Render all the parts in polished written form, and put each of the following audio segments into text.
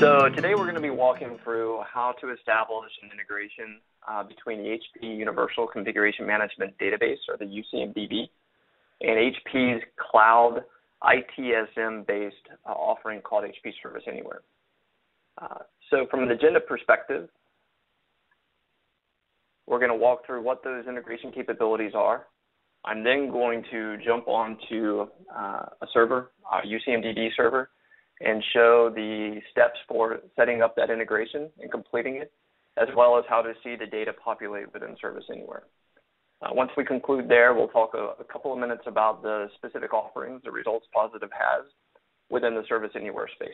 So today we're going to be walking through how to establish an integration between the HP Universal Configuration Management Database, or the UCMDB, and HP's cloud ITSM-based offering called HP Service Anywhere. So from an agenda perspective, we're going to walk through what those integration capabilities are. I'm then going to jump onto a server, a UCMDB server, and show the steps for setting up that integration and completing it, as well as how to see the data populate within Service Anywhere. Once we conclude there, we'll talk a couple of minutes about the specific offerings the Results Positive has within the Service Anywhere space.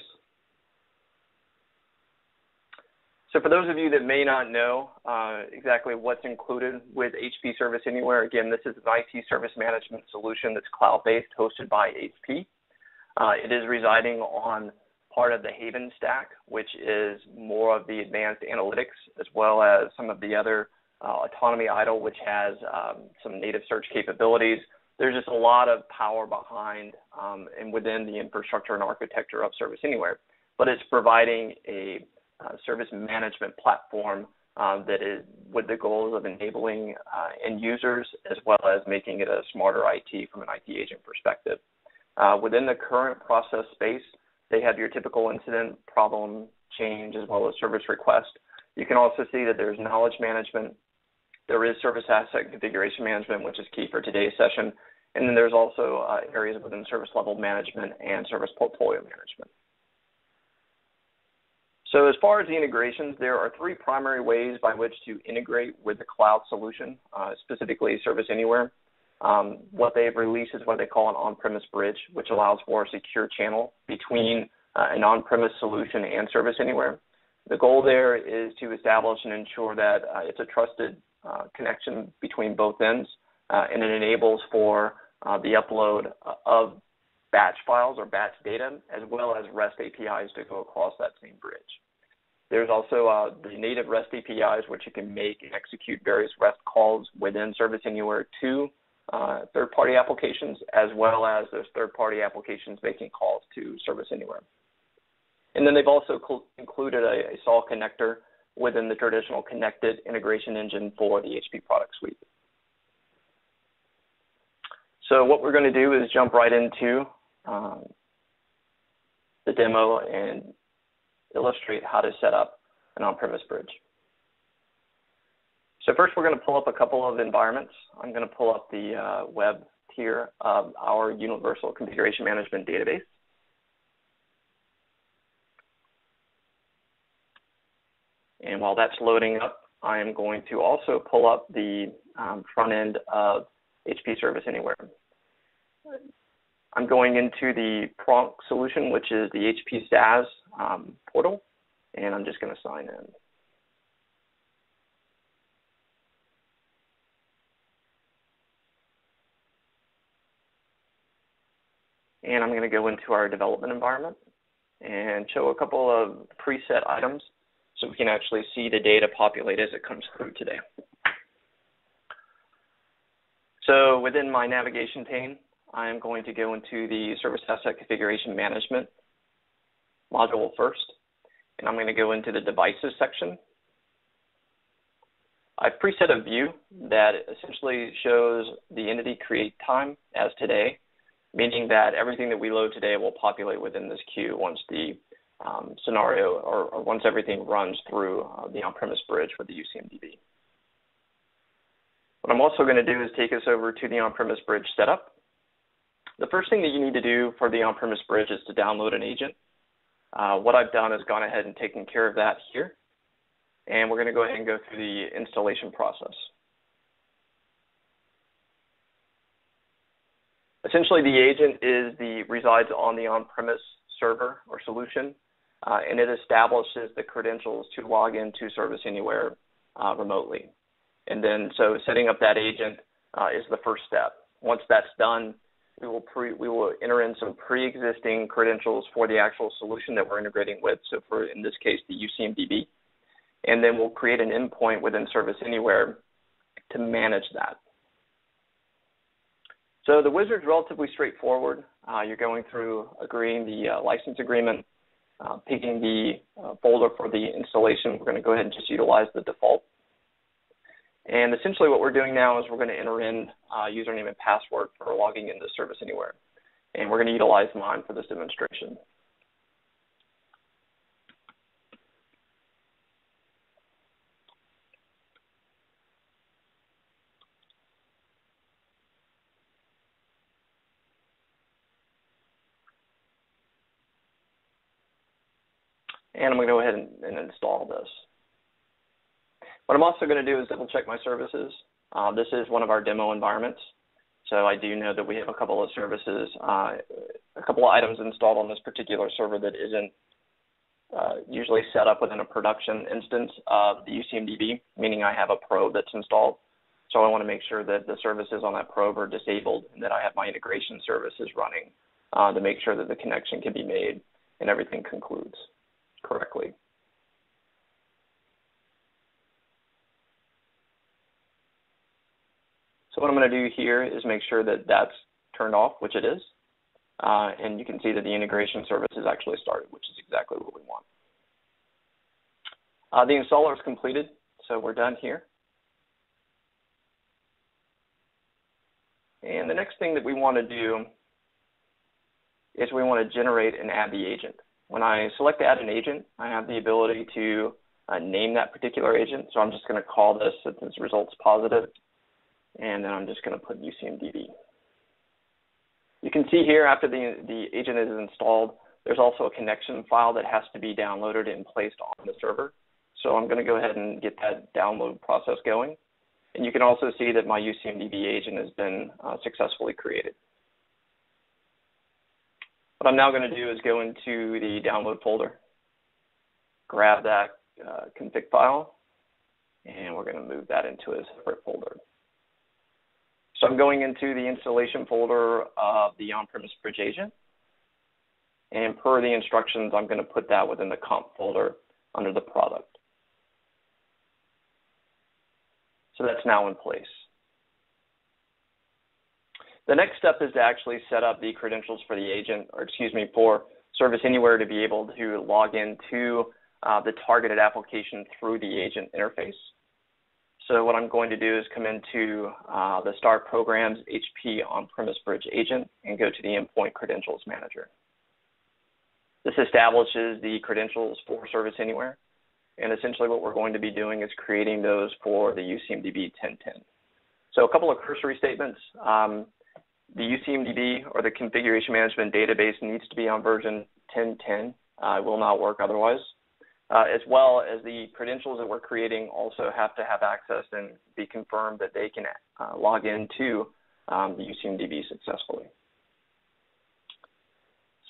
So for those of you that may not know exactly what's included with HP Service Anywhere, again, this is an IT service management solution that's cloud-based, hosted by HP. It is residing on part of the Haven stack, which is more of the advanced analytics, as well as some of the other Autonomy Idle, which has some native search capabilities. There's just a lot of power behind and within the infrastructure and architecture of Service Anywhere. But it's providing a service management platform that is with the goals of enabling end users, as well as making it a smarter IT from an IT agent perspective. Within the current process space, they have your typical incident, problem, change, as well as service request. You can also see that there's knowledge management. There is service asset configuration management, which is key for today's session. And then there's also areas within service level management and service portfolio management. So as far as the integrations, there are three primary ways by which to integrate with the cloud solution, specifically Service Anywhere. What they've released is what they call an on-premise bridge, which allows for a secure channel between an on-premise solution and Service Anywhere. The goal there is to establish and ensure that it's a trusted connection between both ends, and it enables for the upload of batch files or batch data, as well as REST APIs to go across that same bridge. There's also the native REST APIs, which you can make and execute various REST calls within Service Anywhere to third-party applications, as well as those third-party applications making calls to Service Anywhere. And then they've also included a SOL connector within the traditional connected integration engine for the HP product suite. So what we're going to do is jump right into the demo and illustrate how to set up an on-premise bridge. So first, we're going to pull up a couple of environments. I'm going to pull up the web tier of our Universal Configuration Management Database. And while that's loading up, I am going to also pull up the front end of HP Service Anywhere. I'm going into the Prompt solution, which is the HP SaaS portal, and I'm just going to sign in. And I'm going to go into our development environment and show a couple of preset items so we can actually see the data populate as it comes through today. So within my navigation pane, I am going to go into the Service Asset Configuration Management module first, and I'm going to go into the Devices section. I've preset a view that essentially shows the entity create time as today, meaning that everything that we load today will populate within this queue once the scenario or once everything runs through the on-premise bridge with the UCMDB. What I'm also going to do is take us over to the on-premise bridge setup. The first thing that you need to do for the on-premise bridge is to download an agent. What I've done is gone ahead and taken care of that here. And we're going to go ahead and go through the installation process. Essentially, the agent resides on the on-premise server or solution, and it establishes the credentials to log into Service Anywhere remotely. And then, so setting up that agent is the first step. Once that's done, we will enter in some pre-existing credentials for the actual solution that we're integrating with. So for, in this case, the UCMDB, and then we'll create an endpoint within Service Anywhere to manage that. So the wizard's relatively straightforward. You're going through agreeing the license agreement. picking the folder for the installation, we're going to go ahead and just utilize the default. And essentially what we're doing now is we're going to enter in username and password for logging into Service Anywhere. And we're going to utilize mine for this demonstration. And I'm going to go ahead and install this. What I'm also going to do is double check my services. This is one of our demo environments. So I do know that we have a couple of services, a couple of items installed on this particular server that isn't usually set up within a production instance of the UCMDB, meaning I have a probe that's installed. So I want to make sure that the services on that probe are disabled and that I have my integration services running to make sure that the connection can be made and everything concludes correctly. So what I'm going to do here is make sure that that's turned off, which it is. And you can see that the integration service is actually started, which is exactly what we want. The installer is completed, so we're done here. And the next thing that we want to do is we want to generate and add the agent. When I select add an agent, I have the ability to name that particular agent. So I'm just going to call this, since its results positive, and then I'm just going to put UCMDB. You can see here after the agent is installed, there's also a connection file that has to be downloaded and placed on the server. So I'm going to go ahead and get that download process going. And you can also see that my UCMDB agent has been successfully created. What I'm now going to do is go into the download folder, grab that config file, and we're going to move that into a separate folder. So I'm going into the installation folder of the on-premise bridge agent. And per the instructions, I'm going to put that within the comp folder under the product. So that's now in place. The next step is to actually set up the credentials for the agent, or excuse me, for Service Anywhere to be able to log into the targeted application through the agent interface. So what I'm going to do is come into the Start Programs HP on-premise bridge agent and go to the Endpoint Credentials Manager. This establishes the credentials for Service Anywhere. And essentially what we're going to be doing is creating those for the UCMDB 1010. So a couple of cursory statements. The UCMDB, or the Configuration Management Database, needs to be on version 1010. It will not work otherwise. As well as the credentials that we're creating also have to have access and be confirmed that they can log into the UCMDB successfully.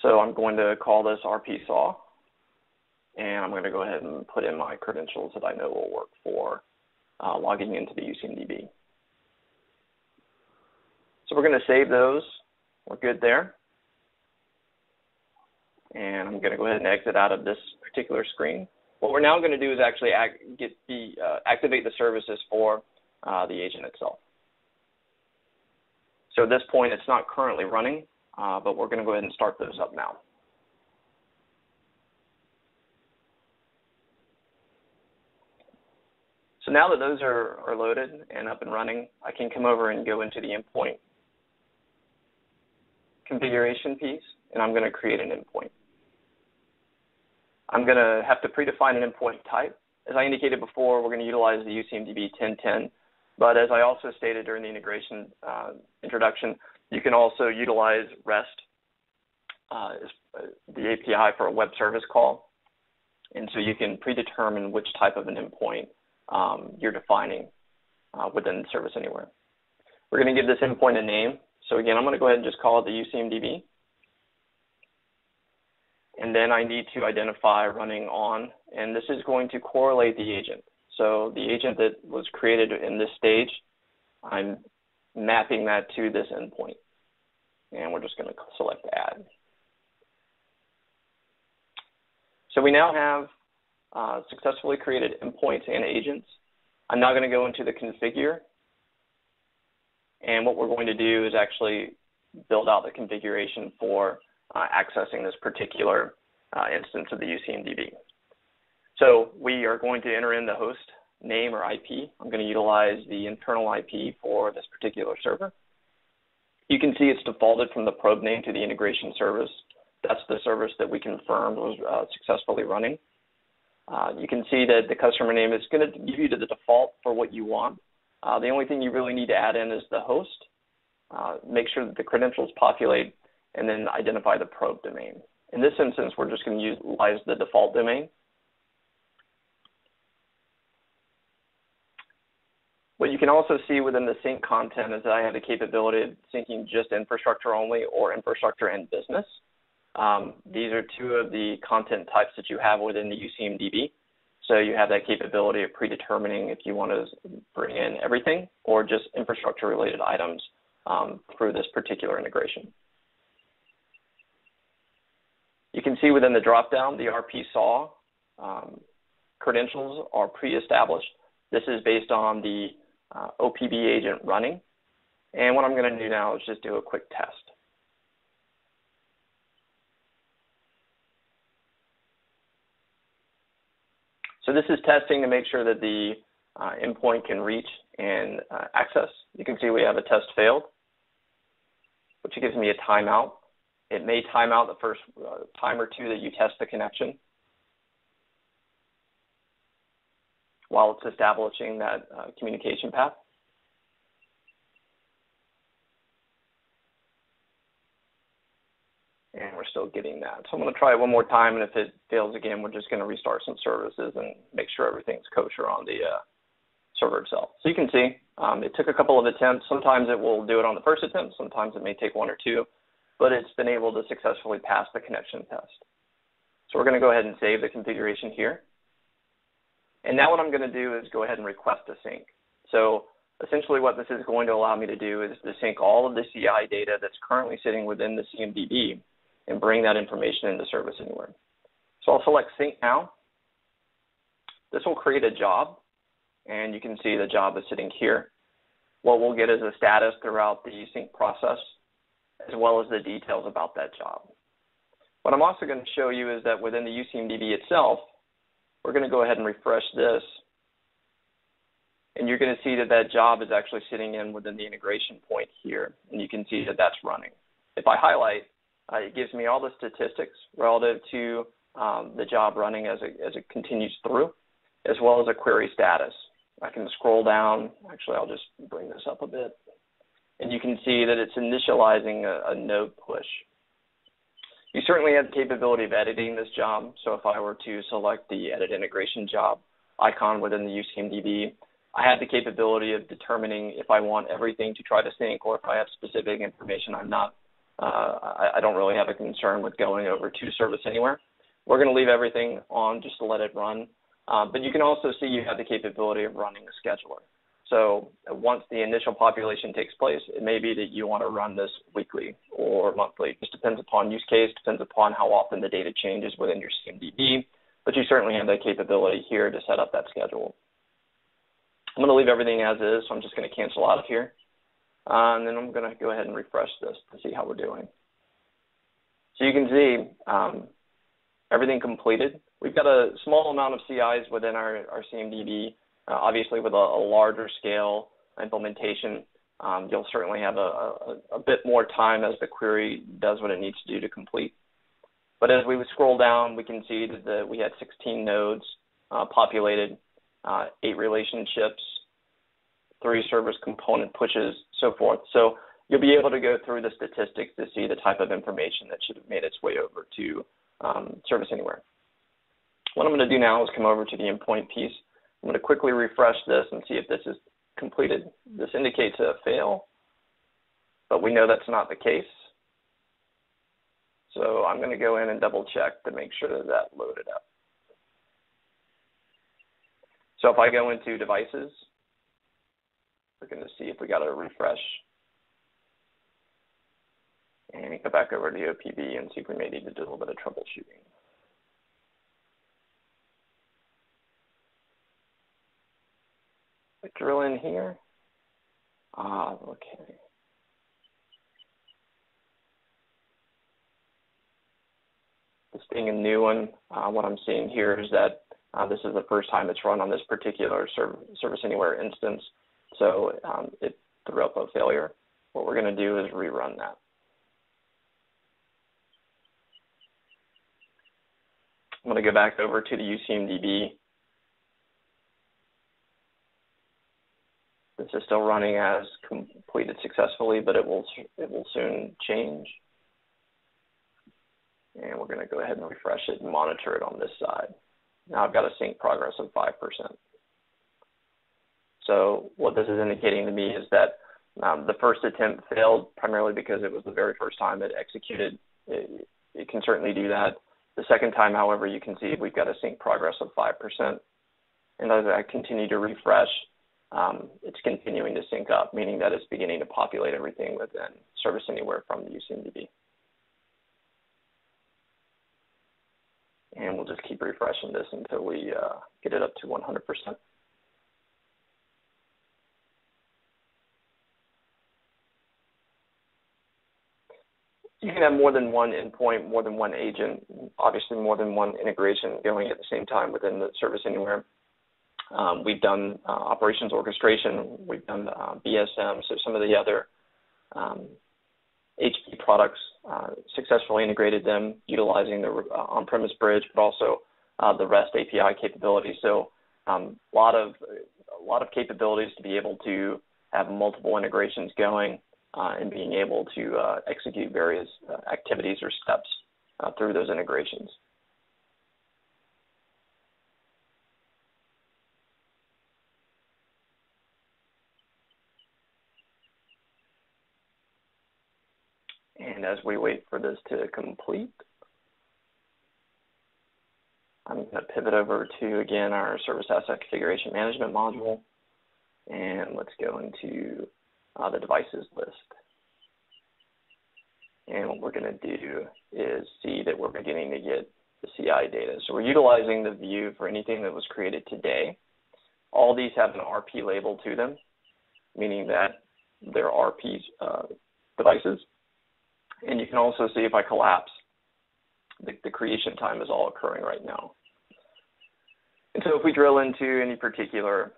So I'm going to call this RPSaw, and I'm going to go ahead and put in my credentials that I know will work for logging into the UCMDB. So we're going to save those. We're good there. And I'm going to go ahead and exit out of this particular screen. What we're now going to do is actually activate the services for the agent itself. So at this point, it's not currently running, but we're going to go ahead and start those up now. So now that those are loaded and up and running, I can come over and go into the endpoint configuration piece, and I'm going to create an endpoint. I'm going to have to predefine an endpoint type. As I indicated before, we're going to utilize the UCMDB 1010, but as I also stated during the integration introduction, you can also utilize REST, the API for a web service call, and so you can predetermine which type of an endpoint you're defining within Service Anywhere. We're going to give this endpoint a name. So again, I'm going to go ahead and just call it the UCMDB. And then I need to identify running on, and this is going to correlate the agent. So the agent that was created in this stage, I'm mapping that to this endpoint. And we're just going to select add. So we now have successfully created endpoints and agents. I'm now going to go into the configure. And what we're going to do is actually build out the configuration for accessing this particular instance of the UCMDB. So we are going to enter in the host name or IP. I'm going to utilize the internal IP for this particular server. You can see it's defaulted from the probe name to the integration service. That's the service that we confirmed was successfully running. You can see that the customer name is going to give you to the default for what you want. The only thing you really need to add in is the host. Make sure that the credentials populate, and then identify the probe domain. In this instance, we're just going to utilize the default domain. What you can also see within the sync content is that I have the capability of syncing just infrastructure only or infrastructure and business. These are two of the content types that you have within the UCMDB. So you have that capability of predetermining if you want to bring in everything or just infrastructure-related items through this particular integration. You can see within the dropdown, the RP SAW credentials are pre-established. This is based on the OPB agent running. And what I'm going to do now is just do a quick test. So this is testing to make sure that the endpoint can reach and access. You can see we have a test failed, which gives me a timeout. It may time out the first time or two that you test the connection while it's establishing that communication path. And we're still getting that. So I'm going to try it one more time, and if it fails again, we're just going to restart some services and make sure everything's kosher on the server itself. So you can see it took a couple of attempts. Sometimes it will do it on the first attempt. Sometimes it may take one or two, but it's been able to successfully pass the connection test. So we're going to go ahead and save the configuration here. And now what I'm going to do is go ahead and request a sync. So essentially what this is going to allow me to do is to sync all of the CI data that's currently sitting within the CMDB and bring that information into Service Anywhere. So I'll select Sync Now. This will create a job, and you can see the job is sitting here. What we'll get is a status throughout the sync process, as well as the details about that job. What I'm also going to show you is that within the UCMDB itself, we're going to go ahead and refresh this, and you're going to see that that job is actually sitting in within the integration point here, and you can see that that's running. If I highlight, it gives me all the statistics relative to the job running as it continues through, as well as a query status. I can scroll down. Actually, I'll just bring this up a bit. And you can see that it's initializing a node push. You certainly have the capability of editing this job. So if I were to select the Edit Integration Job icon within the UCMDB, I have the capability of determining if I want everything to try to sync, or if I have specific information I don't really have a concern with going over to Service Anywhere. We're going to leave everything on just to let it run. But you can also see you have the capability of running a scheduler. So once the initial population takes place, it may be that you want to run this weekly or monthly. It just depends upon use case, depends upon how often the data changes within your CMDB, but you certainly have that capability here to set up that schedule. I'm going to leave everything as is, so I'm just going to cancel out of here. And then I'm going to go ahead and refresh this to see how we're doing. So you can see everything completed. We've got a small amount of CIs within our CMDB. Obviously, with a larger scale implementation, you'll certainly have a bit more time as the query does what it needs to do to complete. But as we would scroll down, we can see that we had 16 nodes populated, 8 relationships, 3 service component pushes, so forth. So you'll be able to go through the statistics to see the type of information that should have made its way over to Service Anywhere. What I'm going to do now is come over to the endpoint piece. I'm going to quickly refresh this and see if this is completed. This indicates a fail, but we know that's not the case. So I'm going to go in and double check to make sure that that loaded up. So if I go into devices, we're going to see if we got a refresh. And go back over to the OPB and see if we may need to do a little bit of troubleshooting. Drill in here. Okay. This being a new one, what I'm seeing here is that this is the first time it's run on this particular Service Anywhere instance, so it threw up a failure. What we're going to do is rerun that. I'm going to go back over to the UCMDB. This is still running as completed successfully, but it will soon change. And we're going to go ahead and refresh it and monitor it on this side. Now I've got a sync progress of 5%. So what this is indicating to me is that the first attempt failed primarily because it was the very first time it executed. It can certainly do that. The second time, however, you can see we've got a sync progress of 5%. And as I continue to refresh, it's continuing to sync up, meaning that it's beginning to populate everything within Service Anywhere from the UCMDB. And we'll just keep refreshing this until we get it up to 100%. You can have more than one endpoint, more than one agent, obviously more than one integration going at the same time within the Service Anywhere. We've done operations orchestration, we've done BSM, so some of the other HP products successfully integrated them utilizing the on-premise bridge, but also the REST API capability. So a lot of capabilities to be able to have multiple integrations going and being able to execute various activities or steps through those integrations. And as we wait for this to complete, I'm going to pivot over to, again, our Service Asset Configuration Management module. And let's go into the devices list. And what we're going to do is see that we're beginning to get the CI data. So we're utilizing the view for anything that was created today. All these have an RP label to them, meaning that they're RP devices. And you can also see if I collapse, the creation time is all occurring right now. And so if we drill into any particular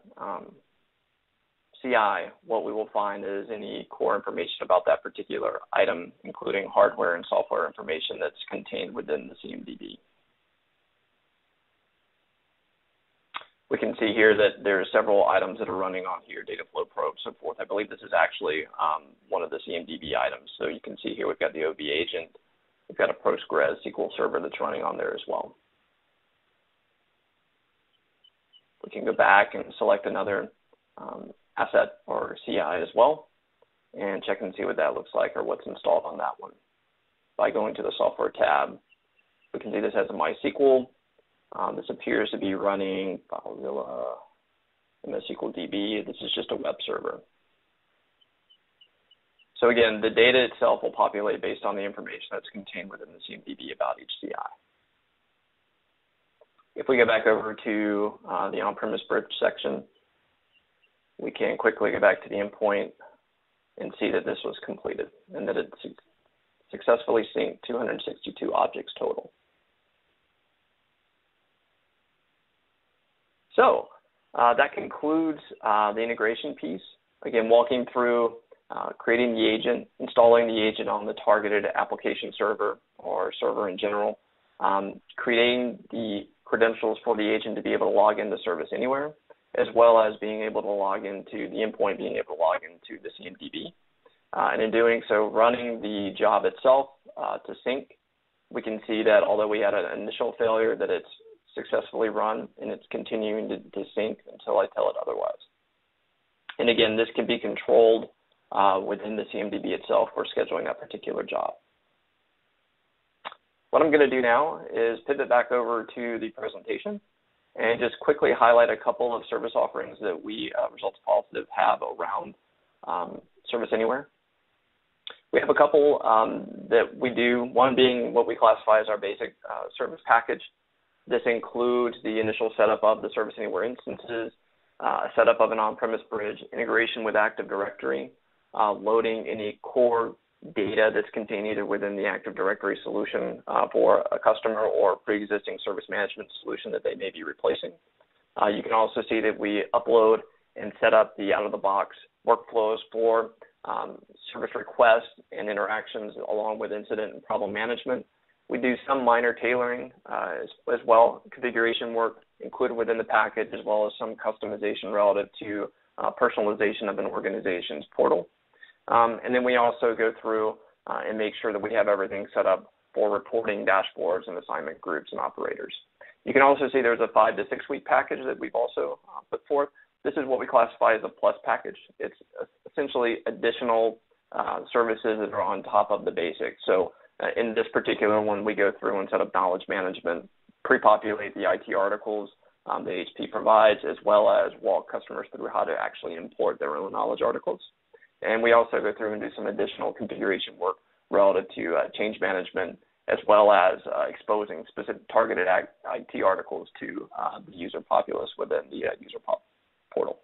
CI, what we will find is any core information about that particular item, including hardware and software information that's contained within the CMDB. We can see here that there are several items that are running on here, data flow probe, so forth. I believe this is actually one of the CMDB items. So you can see here we've got the OB agent. We've got a Postgres SQL server that's running on there as well. We can go back and select another asset or CI as well and check and see what that looks like or what's installed on that one. By going to the software tab, we can see this has a MySQL. This appears to be running FileZilla, MySQL DB. This is just a web server. So again, the data itself will populate based on the information that's contained within the CMDB about each CI. If we go back over to the on-premise bridge section, we can quickly go back to the endpoint and see that this was completed and that it successfully synced 262 objects total. So that concludes the integration piece. Again, walking through creating the agent, installing the agent on the targeted application server or server in general, creating the credentials for the agent to be able to log into Service Anywhere, as well as being able to log into the endpoint, being able to log into the CMDB. And in doing so, running the job itself to sync, we can see that although we had an initial failure, that it's successfully run and it's continuing to sync until I tell it otherwise. And again, this can be controlled within the CMDB itself for scheduling that particular job. What I'm going to do now is pivot back over to the presentation and just quickly highlight a couple of service offerings that we, Results Positive, have around Service Anywhere. We have a couple that we do, one being what we classify as our basic service package. This includes the initial setup of the Service Anywhere instances, setup of an on-premise bridge, integration with Active Directory, loading any core data that's contained either within the Active Directory solution for a customer or pre-existing service management solution that they may be replacing. You can also see that we upload and set up the out-of-the-box workflows for service requests and interactions along with incident and problem management. We do some minor tailoring as well, configuration work included within the package, as well as some customization relative to personalization of an organization's portal. And then we also go through and make sure that we have everything set up for reporting dashboards and assignment groups and operators. You can also see there's a 5 to 6 week package that we've also put forth. This is what we classify as a plus package. It's essentially additional services that are on top of the basics. So in this particular one, we go through and set up knowledge management, pre-populate the IT articles that HP provides, as well as walk customers through how to actually import their own knowledge articles. And we also go through and do some additional configuration work relative to change management, as well as exposing specific targeted IT articles to the user populace within the user portal.